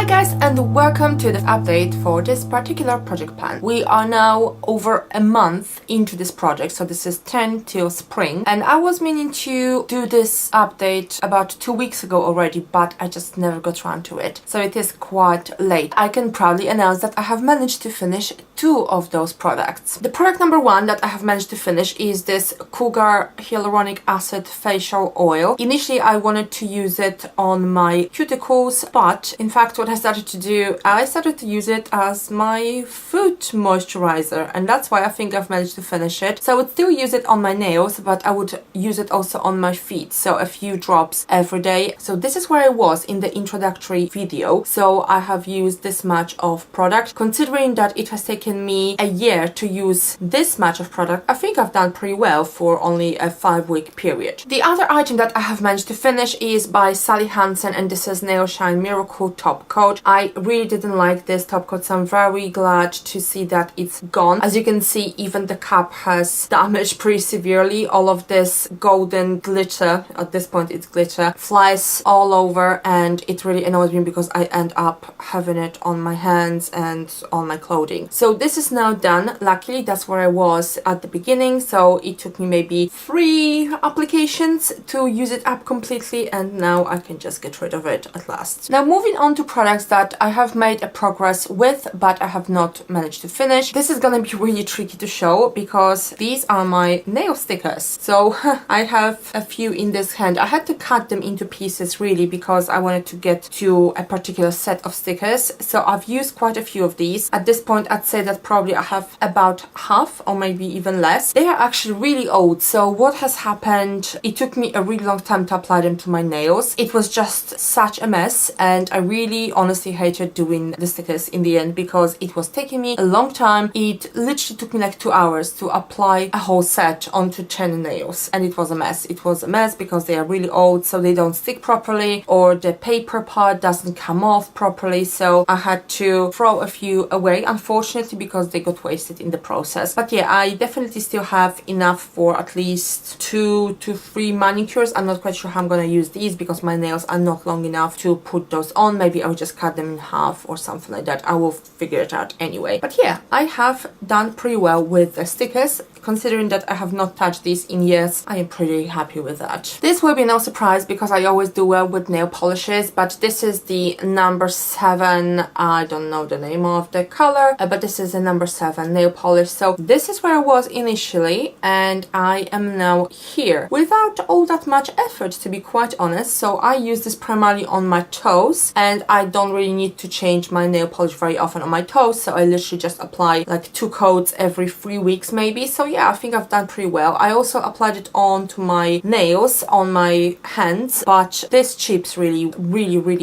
Hi guys, and welcome to the update for this particular project plan. We are now over a month into this project, so this is 10 till spring, and I was meaning to do this update about 2 weeks ago already, but I just never got around to it, so it is quite late. I can proudly announce that I have managed to finish 2 of those products. The product number 1 that I have managed to finish is this Cougar Hyaluronic Acid Facial Oil. Initially I wanted to use it on my cuticles, but in fact what I started to do, I started to use it as my foot moisturizer, and that's why I think I've managed to finish it. So I would still use it on my nails, but I would use it also on my feet, so a few drops every day. So this is where I was in the introductory video. So I have used this much of product. Considering that it has taken me a year to use this much of product, I think I've done pretty well for only a 5-week period. The other item that I have managed to finish is by Sally Hansen, and this is Hansen Miracle Top Coat. I really didn't like this top coat, so I'm very glad to see that it's gone. As you can see, even the cap has damaged pretty severely. All of this golden glitter, at this point it's glitter, flies all over, and it really annoys me because I end up having it on my hands and on my clothing. So this is now done. Luckily that's where I was at the beginning, so it took me maybe 3 applications to use it up completely, and now I can just get rid of it at last. Now moving on to products that I have made a progress with, but I have not managed to finish. This is gonna be really tricky to show because these are my nail stickers. So I have a few in this hand. I had to cut them into pieces really because I wanted to get to a particular set of stickers. So I've used quite a few of these. At this point I'd say that probably I have about half or maybe even less. They are actually really old. So what has happened, it took me a really long time to apply them to my nails. It was just such a mess, and I really honestly hated doing the stickers in the end because it was taking me a long time. It literally took me like 2 hours to apply a whole set onto 10 nails, and it was a mess. It was a mess because they are really old, so they don't stick properly, or the paper part doesn't come off properly, so I had to throw a few away, unfortunately, because they got wasted in the process. But yeah, I definitely still have enough for at least 2 to 3 manicures. I'm not quite sure how I'm gonna use these because my nails are not long enough to put those on. Maybe I'll just cut them in half or something like that. I will figure it out anyway. But yeah, I have done pretty well with the stickers. Considering that I have not touched these in years, I am pretty happy with that. This will be no surprise because I always do well with nail polishes, but this is the number 7, I don't know the name of the color, but this is the number 7 nail polish. So this is where I was initially, and I am now here without all that much effort, to be quite honest. So I use this primarily on my toes, and I don't really need to change my nail polish very often on my toes, so I literally just apply like 2 coats every 3 weeks maybe. So yeah, I think I've done pretty well. I also applied it onto my nails on my hands, but this chips really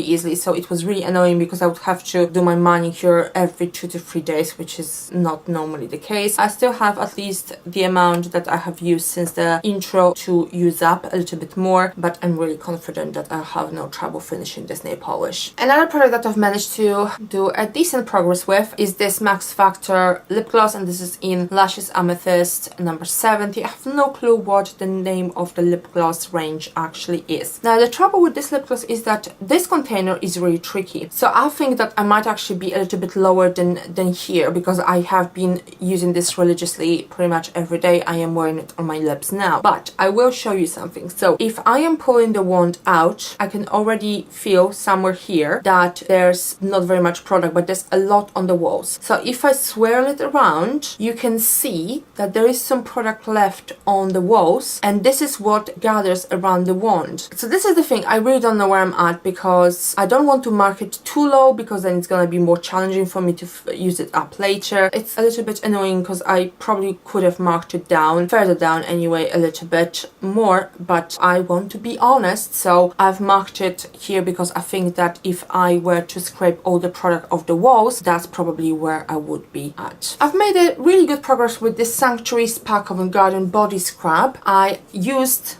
easily, so it was really annoying because I would have to do my manicure every 2 to 3 days, which is not normally the case. I still have at least the amount that I have used since the intro to use up, a little bit more, but I'm really confident that I'll have no trouble finishing this nail polish. Another product that I've managed to do a decent progress with is this Max Factor lip gloss, and this is in Lashes Amethyst number 70. I have no clue what the name of the lip gloss range actually is. Now the trouble with this lip gloss is that this container is really tricky, so I think that I might actually be a little bit lower than here because I have been using this religiously pretty much every day. I am wearing it on my lips now, but I will show you something. So if I am pulling the wand out, I can already feel somewhere here that there's not very much product, but there's a lot on the walls. So if I swirl it around, you can see that there is some product left on the walls, and this is what gathers around the wand. So this is the thing, I really don't know where I'm at because I don't want to mark it too low because then it's gonna be more challenging for me to use it up later. It's a little bit annoying because I probably could have marked it down, further down anyway, a little bit more, but I want to be honest, so I've marked it here because I think that if I were to scrape all the product off the walls, that's probably where I would be at. I've made a really good progress with this Sanctuary Spa Covent Garden body scrub. I used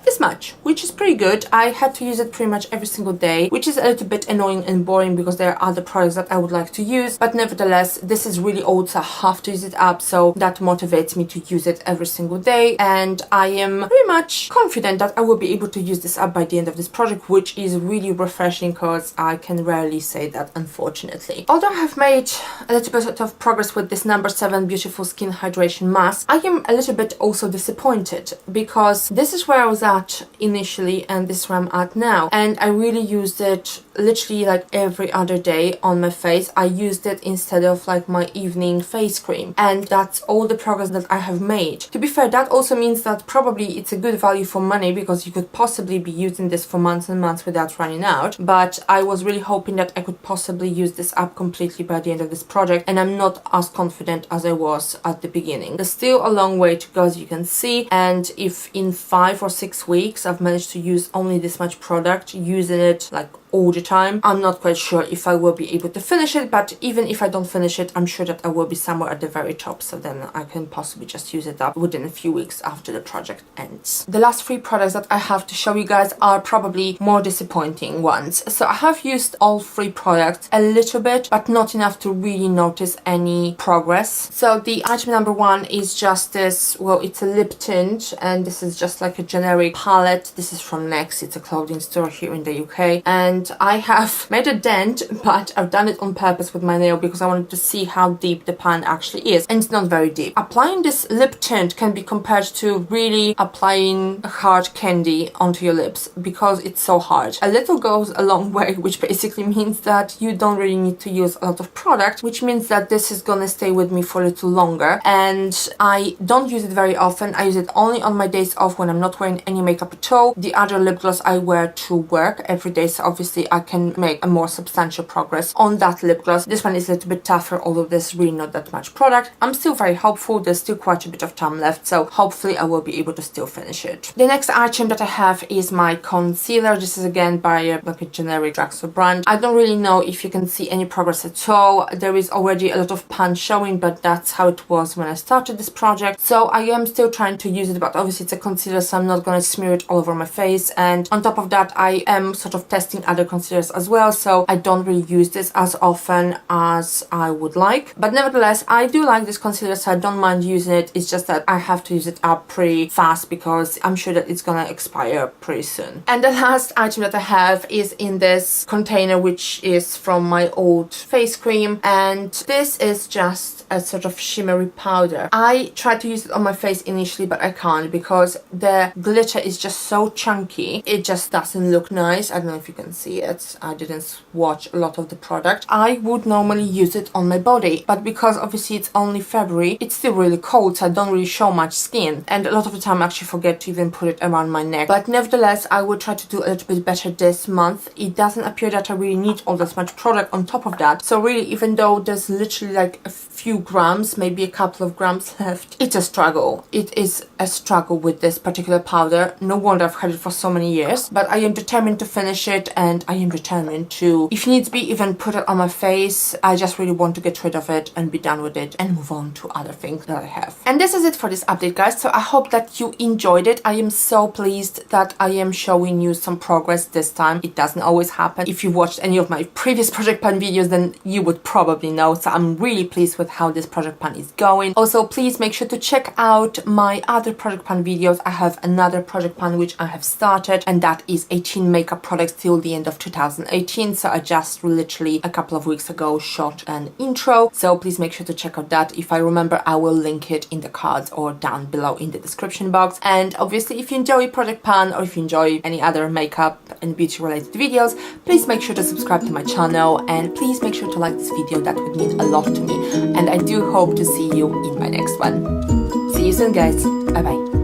this much, which is pretty good. I had to use it pretty much every single day, which is a little bit annoying and boring because there are other products that I would like to use, but nevertheless, this is really old, so I have to use it up, so that motivates me to use it every single day, and I am pretty much confident that I will be able to use this up by the end of this project, which is really refreshing because I can rarely say that, unfortunately. Although I have made a little bit of progress with this number 7 Beautiful Skin Hydration Mask, I am a little bit also disappointed because this is where I was at initially and this is where I'm at now, and I really used it literally like every other day on my face. I used it instead of like my evening face cream, and that's all the progress that I have made. To be fair, that also means that probably it's a good value for money because you could possibly be using this for months and months without running out, but I was really hoping that I could possibly use this up completely by the end of this project, and I'm not as confident as I was at the beginning. There's still a long way to go, as you can see, and if in 5 or 6 weeks I've managed to use only this much product, using it like all the time, I'm not quite sure if I will be able to finish it, but even if I don't finish it, I'm sure that I will be somewhere at the very top, so then I can possibly just use it up within a few weeks after the project ends. The last 3 products that I have to show you guys are probably more disappointing ones. So I have used all 3 products a little bit, but not enough to really notice any progress. So the item number 1 is just this, well, it's a lip tint, and this is just like a generic palette. This is from Next, it's a clothing store here in the UK, and I have made a dent, but I've done it on purpose with my nail because I wanted to see how deep the pan actually is, and it's not very deep. Applying this lip tint can be compared to really applying a hard candy onto your lips because it's so hard. A little goes a long way, which basically means that you don't really need to use a lot of product, which means that this is gonna stay with me for a little longer, and I don't use it very often. I use it only on my days off when I'm not wearing any makeup at all. The other lip gloss I wear to work every day, so obviously I can make a more substantial progress on that lip gloss. This one is a little bit tougher, although there's really not that much product. I'm still very hopeful. There's still quite a bit of time left, so hopefully I will be able to still finish it. The next item that I have is my concealer. This is again by like a generic drugstore brand. I don't really know if you can see any progress at all. There is already a lot of pan showing, but that's how it was when I started this project. So I am still trying to use it, but obviously it's a concealer, so I'm not going to smear it all over my face. And on top of that, I am sort of testing other concealers as well, so I don't really use this as often as I would like, but nevertheless I do like this concealer, so I don't mind using it. It's just that I have to use it up pretty fast because I'm sure that it's gonna expire pretty soon. And the last item that I have is in this container, which is from my old face cream, and this is just a sort of shimmery powder. I tried to use it on my face initially, but I can't because the glitter is just so chunky. It just doesn't look nice. I don't know if you can see it. I didn't swatch a lot of the product. I would normally use it on my body, but because obviously it's only February, it's still really cold, so I don't really show much skin, and a lot of the time I actually forget to even put it around my neck. But nevertheless, I will try to do a little bit better this month. It doesn't appear that I really need all this much product on top of that, so really, even though there's literally like a few grams, maybe a couple of grams left, it's a struggle. It is a struggle with this particular powder. No wonder I've had it for so many years, but I am determined to finish it, and I am determined to, if needs be, even put it on my face. I just really want to get rid of it and be done with it and move on to other things that I have. And this is it for this update, guys, so I hope that you enjoyed it. I am so pleased that I am showing you some progress this time. It doesn't always happen. If you watched any of my previous project plan videos, then you would probably know, so I'm really pleased with how this project plan is going. Also, please make sure to check out my other project plan videos. I have another project plan which I have started, and that is 18 makeup products till the end of 2018, so I just literally a couple of weeks ago shot an intro, so please make sure to check out that. If I remember, I will link it in the cards or down below in the description box. And obviously, if you enjoy project pan or if you enjoy any other makeup and beauty related videos, please make sure to subscribe to my channel, and please make sure to like this video. That would mean a lot to me, and I do hope to see you in my next one. See you soon, guys. Bye bye.